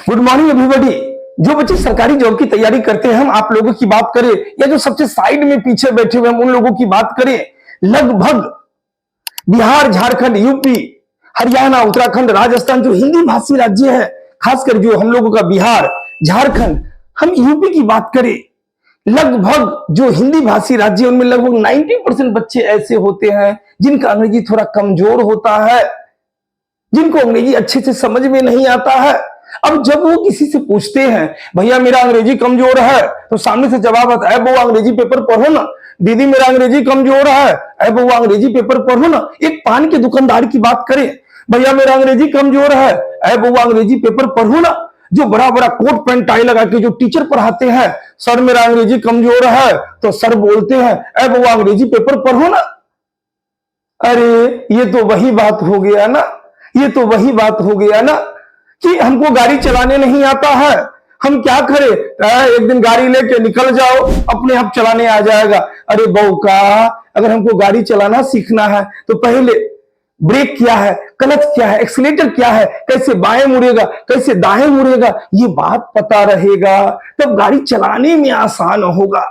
Good morning everybody. जो बच्चे सरकारी जॉब की तैयारी करते हैं, हम आप लोगों की बात करें या जो सबसे साइड में पीछे बैठे हुए हम उन लोगों की बात करें, लगभग बिहार, झारखंड, यूपी, हरियाणा, उत्तराखंड, राजस्थान जो हिंदी भाषी राज्य है, खासकर जो हम लोगों का बिहार, झारखंड, हम यूपी की बात करें, लगभग जो हिंदी भाषी राज्य उनमें लगभग 90% बच्चे ऐसे होते हैं जिनका अंग्रेजी थोड़ा कमजोर होता है, जिनको अंग्रेजी अच्छे से समझ में नहीं आता है। अब जब वो किसी से पूछते हैं भैया मेरा अंग्रेजी कमजोर है, तो सामने से जवाब आता है वो अंग्रेजी पेपर पढ़ो ना। दीदी मेरा अंग्रेजी कमजोर है, वो अंग्रेजी पेपर पढ़ो ना। एक पान के दुकानदार की बात करें, भैया मेरा अंग्रेजी कमजोर है, वो अंग्रेजी पेपर पढ़ो ना। जो बड़ा बड़ा कोट पैंट टाई लगा के जो टीचर पढ़ाते हैं, सर मेरा अंग्रेजी कमजोर है, तो सर बोलते हैं वो अंग्रेजी पेपर पढ़ो ना। अरे ये तो वही बात हो गया ना, ये तो वही बात हो गया ना कि हमको गाड़ी चलाने नहीं आता है, हम क्या करें? एक दिन गाड़ी लेके निकल जाओ, अपने आप चलाने आ जाएगा। अरे बहू का, अगर हमको गाड़ी चलाना सीखना है तो पहले ब्रेक क्या है, क्लच क्या है, एक्सीलेटर क्या है, कैसे बाएं मुड़ेगा, कैसे दाएं मुड़ेगा, ये बात पता रहेगा तब गाड़ी चलाने में आसान होगा।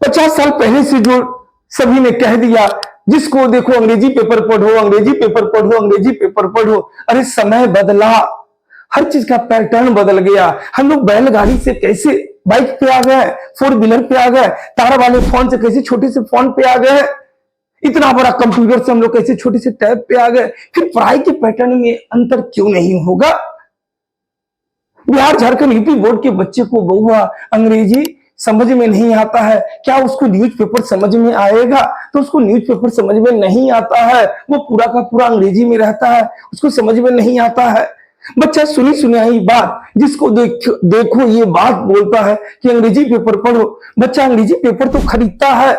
50 साल पहले से जो सभी ने कह दिया, जिसको देखो अंग्रेजी पेपर पढ़ो, अंग्रेजी पेपर पढ़ो, अंग्रेजी पेपर पढ़ो। अरे समय बदला, हर चीज का पैटर्न बदल गया। हम लोग बैलगाड़ी से कैसे बाइक पे आ गए, 4 व्हीलर पे आ गए, तार वाले फोन से कैसे छोटे से फोन पे आ गए, इतना बड़ा कंप्यूटर से हम लोग कैसे छोटे से टैब पे आ गए। फिर पढ़ाई के पैटर्न में अंतर क्यों नहीं होगा? बिहार, झारखंड, यूपी बोर्ड के बच्चे को बहुआ अंग्रेजी समझ में नहीं आता है, क्या उसको न्यूज़पेपर समझ में आएगा? तो उसको न्यूज़पेपर समझ में नहीं आता है, वो पूरा का पूरा अंग्रेजी में रहता है, उसको समझ में नहीं आता है। बच्चा सुनी सुनाई बात, जिसको देखो ये बात बोलता है कि अंग्रेजी पेपर पढ़ो। बच्चा अंग्रेजी पेपर तो खरीदता है,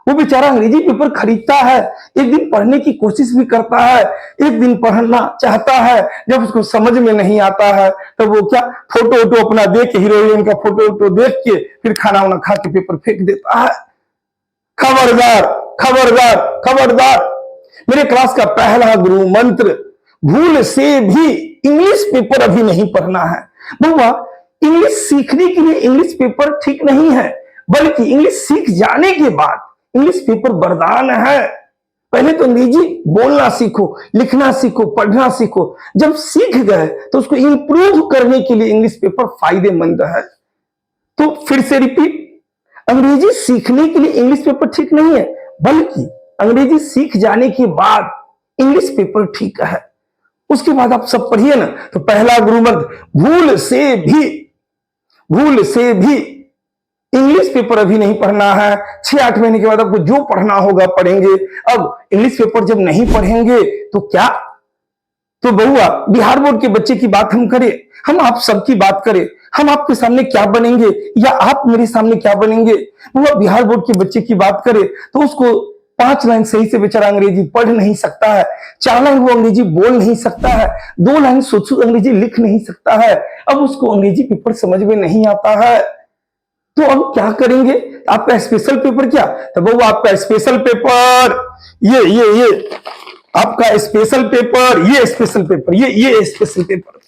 वो बेचारा अंग्रेजी पेपर खरीदता है, एक दिन पढ़ने की कोशिश भी करता है, एक दिन पढ़ना चाहता है, जब उसको समझ में नहीं आता है तो वो क्या फोटो वोटो अपना देख के, हीरोइन का फोटो वोटो देख के फिर खाना वाना खा के पेपर फेंक देता है। खबरदार खबरदार खबरदार, मेरे क्लास का पहला गुरु मंत्र, भूल से भी इंग्लिश पेपर अभी नहीं पढ़ना है। बुआ, इंग्लिश सीखने के लिए इंग्लिश पेपर ठीक नहीं है, बल्कि इंग्लिश सीख जाने के बाद इंग्लिश पेपर वरदान है। पहले तो अंग्रेजी बोलना सीखो, लिखना सीखो, पढ़ना सीखो। जब सीख गए तो उसको इंप्रूव करने के लिए इंग्लिश पेपर फायदेमंद है। तो फिर से रिपीट, अंग्रेजी सीखने के लिए इंग्लिश पेपर ठीक नहीं है, बल्कि अंग्रेजी सीख जाने के बाद इंग्लिश पेपर ठीक है। उसके बाद आप सब पढ़िए ना। तो पहला गुरु मंत्र, भूल से भी इंग्लिश पेपर अभी नहीं पढ़ना है। 6-8 महीने के बाद आपको जो पढ़ना होगा पढ़ेंगे। अब इंग्लिश पेपर जब नहीं पढ़ेंगे तो क्या? तो बहुआ, बिहार बोर्ड के बच्चे की बात हम करें, हम आप सबकी बात करें, हम आपके सामने क्या बनेंगे या आप मेरे सामने क्या बनेंगे? बहुआ, बिहार बोर्ड के बच्चे की बात करें तो उसको 5 लाइन सही से बेचारा अंग्रेजी पढ़ नहीं सकता है, 4 लाइन वो अंग्रेजी बोल नहीं सकता है, 2 लाइन सोचो अंग्रेजी लिख नहीं सकता है। अब उसको अंग्रेजी पेपर समझ में नहीं आता है, तो अब क्या करेंगे? आपका स्पेशल पेपर क्या? तो वो आपका स्पेशल पेपर, ये आपका स्पेशल पेपर, ये स्पेशल पेपर, ये स्पेशल पेपर,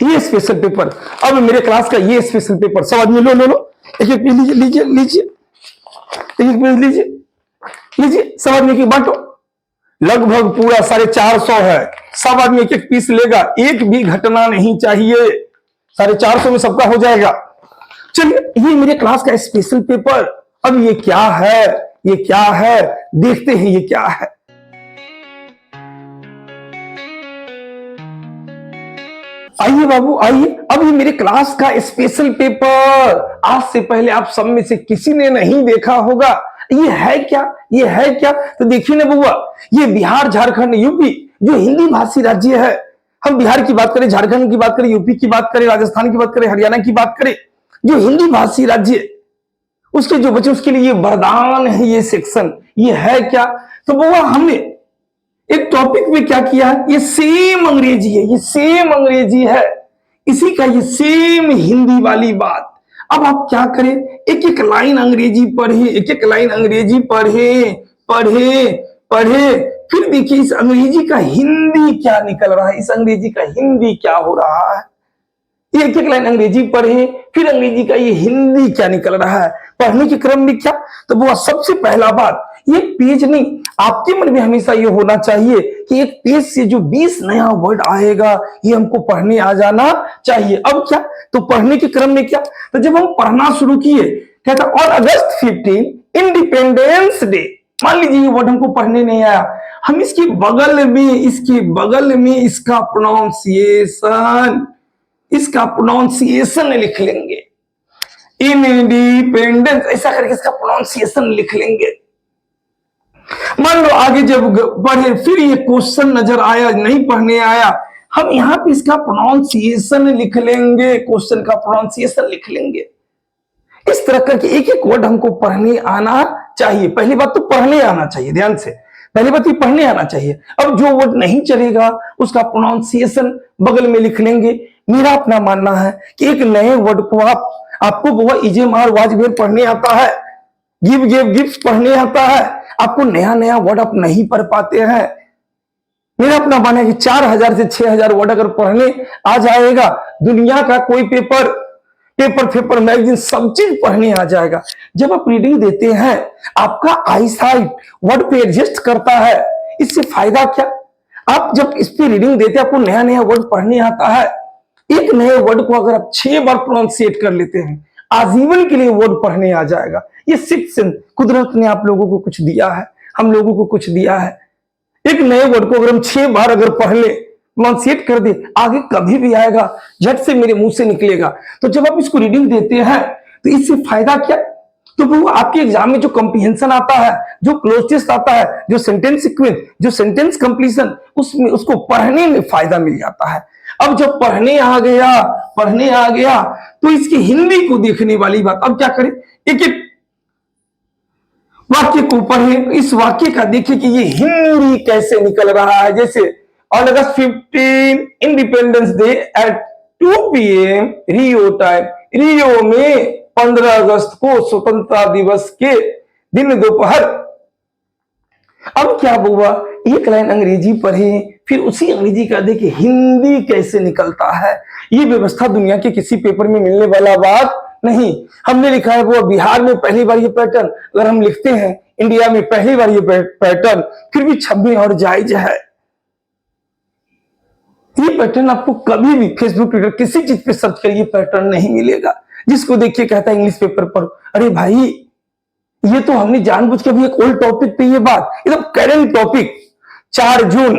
ये स्पेशल पेपर। अब मेरे क्लास का ये स्पेशल पेपर, सब आदमी लो, एक एक पेज लीजिए, एक एक पेज लीजिए, सब आदमी की बांटो। लगभग पूरा 450 है, सब आदमी एक एक पीस लेगा, एक भी घटना नहीं चाहिए। 450 में सबका हो जाएगा। चलिए, ये मेरे क्लास का स्पेशल पेपर। अब ये क्या है, ये क्या है, देखते हैं ये क्या है। आइए बाबू आइए, अब ये मेरे क्लास का स्पेशल पेपर। आज से पहले आप सब में से किसी ने नहीं देखा होगा। ये है क्या, ये है क्या? तो देखिए ना बुआ, ये बिहार, झारखंड, यूपी जो हिंदी भाषी राज्य है, हम बिहार की बात करें, झारखंड की बात करें, यूपी की बात करें, राजस्थान की बात करें, हरियाणा की बात करें, जो हिंदी भाषी राज्य, उसके जो बच्चे, उसके लिए ये वरदान है, ये सेक्शन। ये है क्या? तो बुआ, हमने एक टॉपिक में क्या किया है, ये सेम अंग्रेजी है, ये सेम अंग्रेजी है, इसी का ये सेम हिंदी वाली बात। अब आप क्या करें, एक एक लाइन अंग्रेजी पढ़े, एक एक लाइन अंग्रेजी पढ़े पढ़े पढ़े फिर देखिए इस अंग्रेजी का हिंदी क्या निकल रहा है, इस अंग्रेजी का हिंदी क्या हो रहा है। एक एक लाइन अंग्रेजी पढ़े, फिर अंग्रेजी का ये हिंदी क्या निकल रहा है। पढ़ने के क्रम में क्या, तो वो सबसे पहला बात, ये पेज नहीं, आपके मन में हमेशा ये होना चाहिए कि एक पेज से जो 20 नया वर्ड आएगा ये हमको पढ़ने आ जाना चाहिए। अब क्या, तो पढ़ने के क्रम में क्या, तो जब हम पढ़ना शुरू किए, कहता ऑन अगस्त 15 इंडिपेंडेंस डे, मान लीजिए ये वर्ड हमको पढ़ने नहीं आया, हम इसके बगल में इसका प्रोनाउंसिएशन लिख लेंगे, इंडिपेंडेंस ऐसा करके इसका प्रोनाउंसिएशन लिख लेंगे। मान लो आगे जब पढ़े फिर ये क्वेश्चन नजर आया, नहीं पढ़ने आया, हम यहां पे इसका प्रोनाउंसिएशन लिख लेंगे, क्वेश्चन का प्रोनाउंसिएशन लिख लेंगे। इस तरह करके एक एक वर्ड हमको पढ़ने आना चाहिए। पहली बात तो पढ़ने आना चाहिए, ध्यान से, पहली बात ये पढ़ने आना चाहिए। अब जो वर्ड नहीं चलेगा उसका प्रोनाउंसिएशन बगल में लिख लेंगे। मेरा अपना मानना है कि एक नए वर्ड को आपको बहुत इजे मार वाज वेर पढ़ने आता है, गिव गिव गिफ्ट पढ़ने आता है, आपको नया नया वर्ड आप नहीं पढ़ पाते हैं। मेरा अपना मानना है कि 4000 से 6000 वर्ड अगर पढ़ने आ जाएगा, दुनिया का कोई पेपर मैगजीन सब चीज पढ़ने आ जाएगा। जब आप रीडिंग देते हैं आपका आई साइट वर्ड पे एडजस्ट करता है, इससे फायदा क्या, आप जब इस पे रीडिंग देते हैं आपको नया नया वर्ड पढ़ने आता है। एक नए वर्ड को अगर आप 6 बार प्रोनाउंसिएट कर लेते हैं, आजीवन के लिए वर्ड पढ़ने आ जाएगा। ये सिक्स सेंस कुदरत ने आप लोगों को कुछ दिया है, हम लोगों को कुछ दिया है। एक नए वर्ड को अगर हम 6 बार अगर पढ़ ले, प्रोनाउंसिएट कर दे, आगे कभी भी आएगा झट से मेरे मुंह से निकलेगा। तो जब आप इसको रीडिंग देते हैं तो इससे फायदा क्या, तो वो आपके एग्जाम में जो कॉम्प्रिहेंशन आता है, जो क्लोज आता है, जो सेंटेंस सीक्वेंस, जो सेंटेंस कंप्लीशन, उसमें उसको पढ़ने में फायदा मिल जाता है। अब जब पढ़ने आ गया तो इसकी हिंदी को देखने वाली बात, अब क्या करें, एक एक वाक्य को पढ़े, इस वाक्य का देखिए कि ये हिंदी कैसे निकल रहा है। जैसे on August 15 Independence Day at 2 PM Rio time, Rio में 15 अगस्त को स्वतंत्रता दिवस के दिन दोपहर। अब क्या हुआ, एक लाइन अंग्रेजी पढ़े, फिर उसी अंग्रेजी का देखिए हिंदी कैसे निकलता है। ये व्यवस्था दुनिया के किसी पेपर में मिलने वाला बात नहीं। हमने लिखा है वो बिहार में पहली बार ये पैटर्न, अगर हम लिखते हैं इंडिया में पहली बार ये पैटर्न, फिर भी 26 और जायज है। ये पैटर्न आपको कभी भी फेसबुक ट्विटर किसी चीज पे सर्च करिए पैटर्न नहीं मिलेगा। जिसको देखिए कहता है इंग्लिश पेपर पढ़ो, अरे भाई ये तो हमने जानबूझ के भी एक ओल्ड टॉपिक पे ये बात, एकदम करंट टॉपिक, 4 जून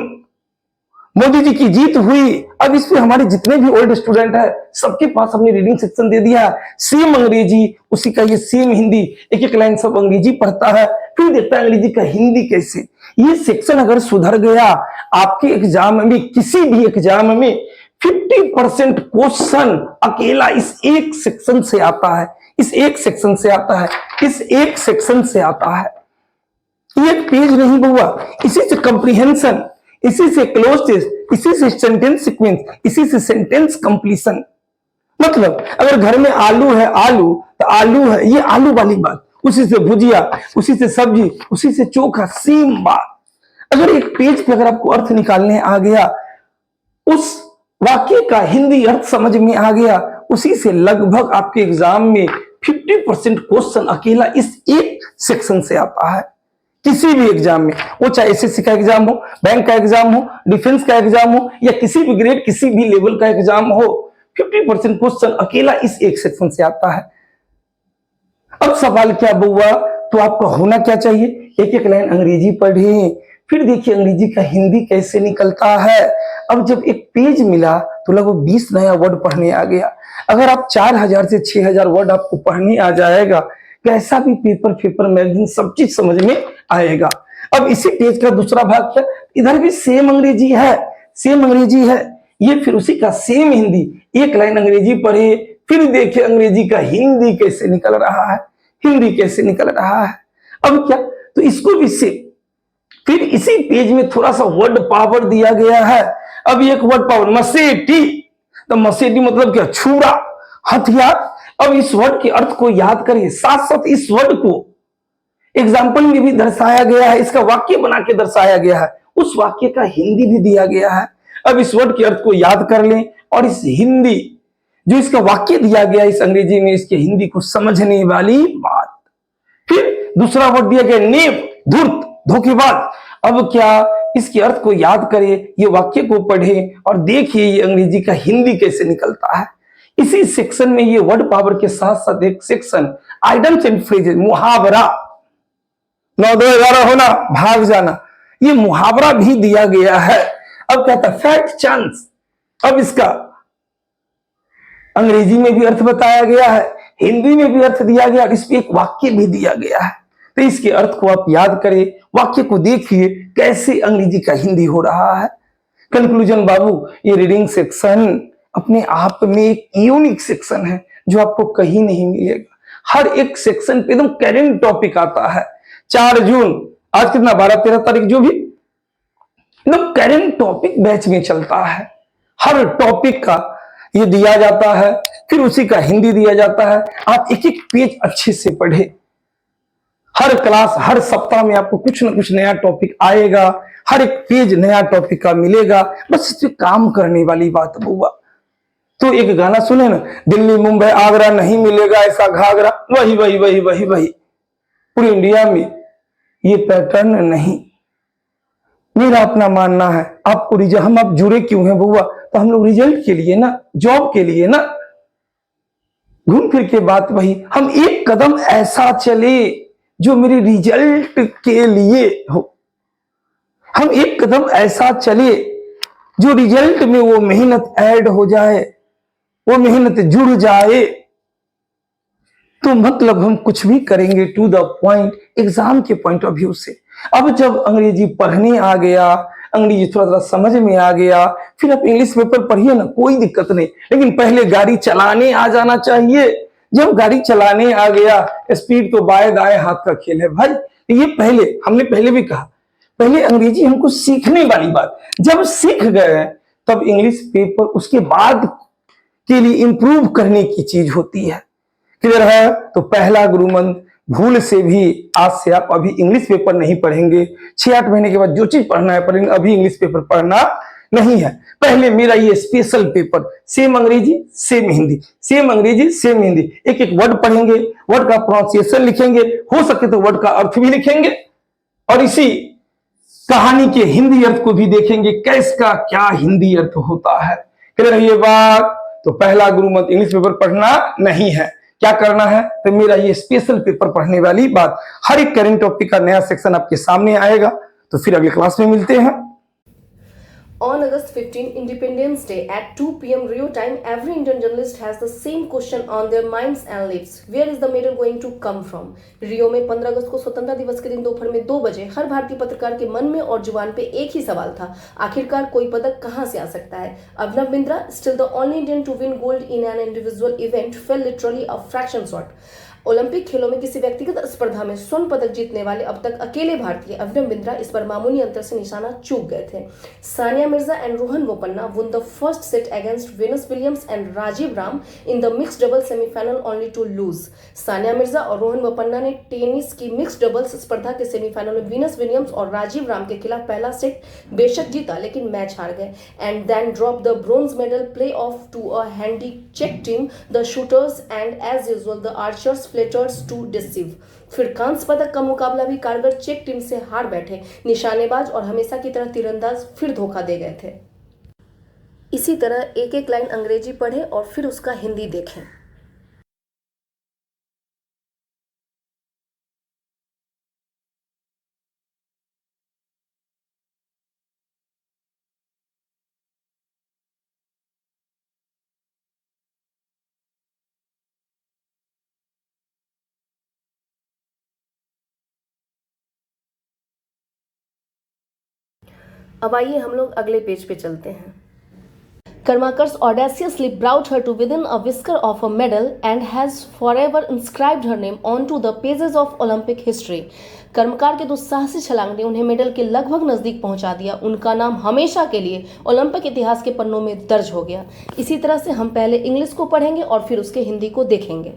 मोदी जी की जीत हुई। अब इस पे हमारे जितने भी ओल्ड स्टूडेंट है सबके पास हमने रीडिंग सेक्शन दे दिया, सेम अंग्रेजी उसी का ये सेम हिंदी, एक एक लाइन सब अंग्रेजी पढ़ता है, फिर देखता है अंग्रेजी का हिंदी कैसे। ये सेक्शन अगर सुधर गया आपके एग्जाम में, किसी भी एग्जाम में 50% क्वेश्चन अकेला इस एक सेक्शन से आता है, इस एक सेक्शन से आता है, इस एक सेक्शन से आता है। एक पेज नहीं हुआ, इसी से कंप्रीहेंशन, इसी से क्लोज, इसी से सेंटेंस सीक्वेंस, इसी से सेंटेंस कंप्लीशन। मतलब अगर घर में आलू है, आलू तो आलू है, ये आलू वाली बात, उसी से भुजिया, उसी से सब्जी, उसी से चोखा, सेम बात। अगर एक पेज पे अगर आपको अर्थ निकालने आ गया, उस वाक्य का हिंदी अर्थ समझ में आ गया, उसी से लगभग आपके एग्जाम में 50% क्वेश्चन अकेला इस एक सेक्शन से आता है। किसी भी एग्जाम में, वो चाहे एसएससी का एग्जाम हो, बैंक का एग्जाम हो, डिफेंस का एग्जाम हो, या किसी भी ग्रेड किसी भी लेवल का एग्जाम हो, 50% क्वेश्चन अकेला इस एक सेक्शन से आता है। अब सवाल क्या हुआ, तो आपको होना क्या चाहिए, एक एक लाइन अंग्रेजी पढ़े, फिर देखिए अंग्रेजी का हिंदी कैसे निकलता है। अब जब एक पेज मिला तो लगभग 20 नया वर्ड पढ़ने आ गया। अगर आप 4000 से 6000 वर्ड आपको पढ़ने आ जाएगा, कैसा भी पेपर मैगजीन सब चीज समझ में आएगा। अब इसी पेज का दूसरा भाग क्या, इधर भी सेम अंग्रेजी है, सेम अंग्रेजी है, ये फिर उसी का सेम हिंदी, एक लाइन अंग्रेजी पढ़े, फिर देखिए अंग्रेजी का हिंदी कैसे निकल रहा है, हिंदी कैसे निकल रहा है। अब क्या, तो इसको भी से फिर इसी पेज में थोड़ा सा वर्ड पावर दिया गया है। अब एक वर्ड पावर मसेटी, तो मसेटी मतलब क्या, छुरा, हथियार। अब इस वर्ड के अर्थ को याद करिए, साथ साथ इस वर्ड को एग्जाम्पल में भी दर्शाया गया है, इसका वाक्य बना के दर्शाया गया है, उस वाक्य का हिंदी भी दिया गया है। अब इस वर्ड के अर्थ को याद कर लें और इस हिंदी जो इसका वाक्य दिया गया इस अंग्रेजी में, इसके हिंदी को समझने वाली बात। फिर दूसरा वर्ड दिया गया नेव, धूर्त, धोखेबाज। अब क्या इसके अर्थ को याद करें, ये वाक्य को पढ़े और देखिए ये अंग्रेजी का हिंदी कैसे निकलता है। इसी सेक्शन में ये वर्ड पावर के साथ साथ एक सेक्शन आइडम्स एंड फ्रेजेस, मुहावरा, 9 2 11 होना, भाग जाना, ये मुहावरा भी दिया गया है। अब कहता है फैक्ट चांस। अब इसका अंग्रेजी में भी अर्थ बताया गया है, हिंदी में भी अर्थ दिया गया, इस पे एक वाक्य भी दिया गया है। तो इसके अर्थ को आप याद करें, वाक्य को देखिए कैसे अंग्रेजी का हिंदी हो रहा है। कंक्लूजन बाबू, ये रीडिंग सेक्शन अपने आप में एक यूनिक सेक्शन है जो आपको कहीं नहीं मिलेगा। हर एक सेक्शन पे एकदम करेंट टॉपिक आता है। 4 जून, आज कितना 12-13 तारीख, जो भी एकदम करेंट टॉपिक बैच में चलता है। हर टॉपिक का ये दिया जाता है, फिर उसी का हिंदी दिया जाता है। आप एक एक पेज अच्छे से पढ़े। हर क्लास, हर सप्ताह में आपको कुछ ना कुछ नया टॉपिक आएगा, हर एक पेज नया टॉपिक का मिलेगा। बस इस पे काम करने वाली बात बुआ। तो एक गाना सुने ना, दिल्ली मुंबई आगरा नहीं मिलेगा ऐसा घाघरा, वही वही वही वही वही। पूरी इंडिया में ये पैटर्न नहीं। मेरा अपना मानना है, आपको रिजल्ट, हम आप जुड़े क्यों हैं बुआ? तो हम लोग रिजल्ट के लिए ना, जॉब के लिए ना, घूम फिर के बात वही। हम एक कदम ऐसा चले जो मेरे रिजल्ट के लिए हो। हम एक कदम ऐसा चले जो रिजल्ट में वो मेहनत ऐड हो जाए, वो मेहनत जुड़ जाए। तो मतलब हम कुछ भी करेंगे टू द पॉइंट, एग्जाम के पॉइंट ऑफ व्यू से। अब जब अंग्रेजी पढ़ने आ गया, अंग्रेजी थोड़ा थोड़ा समझ में आ गया, फिर आप इंग्लिश पेपर पढ़िए ना, कोई दिक्कत नहीं। लेकिन पहले गाड़ी चलाने आ जाना चाहिए। जब गाड़ी चलाने आ गया, स्पीड तो बाएं दाएं हाथ का खेल है भाई। ये पहले हमने पहले भी कहा, पहले अंग्रेजी हमको सीखने वाली बात। जब सीख गए तब इंग्लिश पेपर उसके बाद के लिए इंप्रूव करने की चीज होती है। क्लियर है? तो पहला गुरुमंत्र, भूल से भी आज से आप अभी इंग्लिश पेपर नहीं पढ़ेंगे। 6-8 महीने के बाद जो चीज पढ़ना है पढ़ेंगे, अभी इंग्लिश पेपर पढ़ना नहीं है। पहले मेरा ये स्पेशल पेपर, सेम अंग्रेजी सेम हिंदी, सेम अंग्रेजी सेम हिंदी, एक एक वर्ड पढ़ेंगे, वर्ड का प्रोनाउंसिएशन लिखेंगे, हो सके तो वर्ड का अर्थ भी लिखेंगे, और इसी कहानी के हिंदी अर्थ को भी देखेंगे, कैसका क्या हिंदी अर्थ होता है। क्लियर है ये बात? तो पहला गुरुमंत्र, इंग्लिश पेपर पढ़ना नहीं है। क्या करना है? तो मेरा ये स्पेशल पेपर पढ़ने वाली बात। हर एक करंट टॉपिक का नया सेक्शन आपके सामने आएगा। तो फिर अगले क्लास में मिलते हैं। On August 15, Independence Day at 2 p.m. Rio time, every Indian journalist has the same question on their minds and lips. Where is the medal going to come from? रियो में 15 अगस्त को स्वतंत्रता दिवस के दिन दोपहर में 2 बजे हर भारतीय पत्रकार के मन में और जुबान पे एक ही सवाल था, आखिरकार कोई पदक कहां से आ सकता है? Abhinav Bindra, still the only Indian to win gold in an individual event, fell literally a fraction short. Olympic खेलों में किसी व्यक्तिगत स्पर्धा में स्वर्ण पदक जीतने वाले अब तक अकेले भारतीय अभिनव बिंद्रा इस पर मामूली अंतर से निशाना चूक गए थे। Sania Mirza and Rohan Bopanna won the first set against Venus Williams and Rajiv Ram in the mixed double semi-final only to lose. Sania Mirza और रोहन बोपन्ना ने टेनिस की मिक्स्ड डबल्स स्पर्धा के सेमीफाइनल में वीनस विलियम्स और राजीव राम के खिलाफ पहला सेट बेशक जीता लेकिन मैच हार गए and then drop the bronze medal play off to a handy check team, the shooters and as usual the archers flatters to deceive. फिर कांस्य पदक का मुकाबला भी कारगर चेक टीम से हार बैठे निशानेबाज और हमेशा की तरह तीरंदाज फिर धोखा दे गए थे। इसी तरह एक एक लाइन अंग्रेजी पढ़े और फिर उसका हिंदी देखें। अब आइए हम लोग अगले पेज पे चलते हैं। Karmakars audaciously brought her to within a whisker of a medal and has forever inscribed her name onto the pages of Olympic history. कर्मकार के दुस्साहसी छलांग ने उन्हें मेडल के लगभग नजदीक पहुंचा दिया। उनका नाम हमेशा के लिए ओलंपिक इतिहास के पन्नों में दर्ज हो गया। इसी तरह से हम पहले इंग्लिश को पढ़ेंगे और फिर उसके हिंदी को देखेंगे।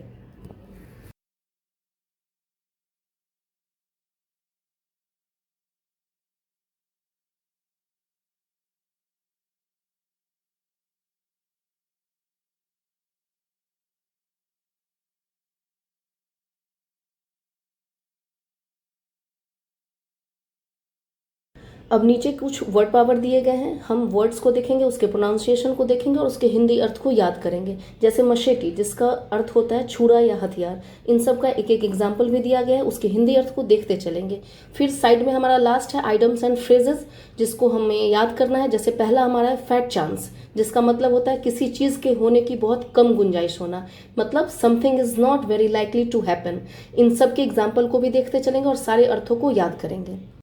अब नीचे कुछ वर्ड पावर दिए गए हैं, हम वर्ड्स को देखेंगे, उसके प्रोनाउंसिएशन को देखेंगे और उसके हिंदी अर्थ को याद करेंगे। जैसे मशेटी, जिसका अर्थ होता है छुरा या हथियार, इन सब का एक एक एग्जाम्पल भी दिया गया है, उसके हिंदी अर्थ को देखते चलेंगे। फिर साइड में हमारा लास्ट है आइटम्स एंड फ्रेजेस, जिसको हमें याद करना है। जैसे पहला हमारा है फैट चांस, जिसका मतलब होता है किसी चीज़ के होने की बहुत कम गुंजाइश होना, मतलब something is not very likely to happen. इन सब के एग्जाम्पल को भी देखते चलेंगे और सारे अर्थों को याद करेंगे।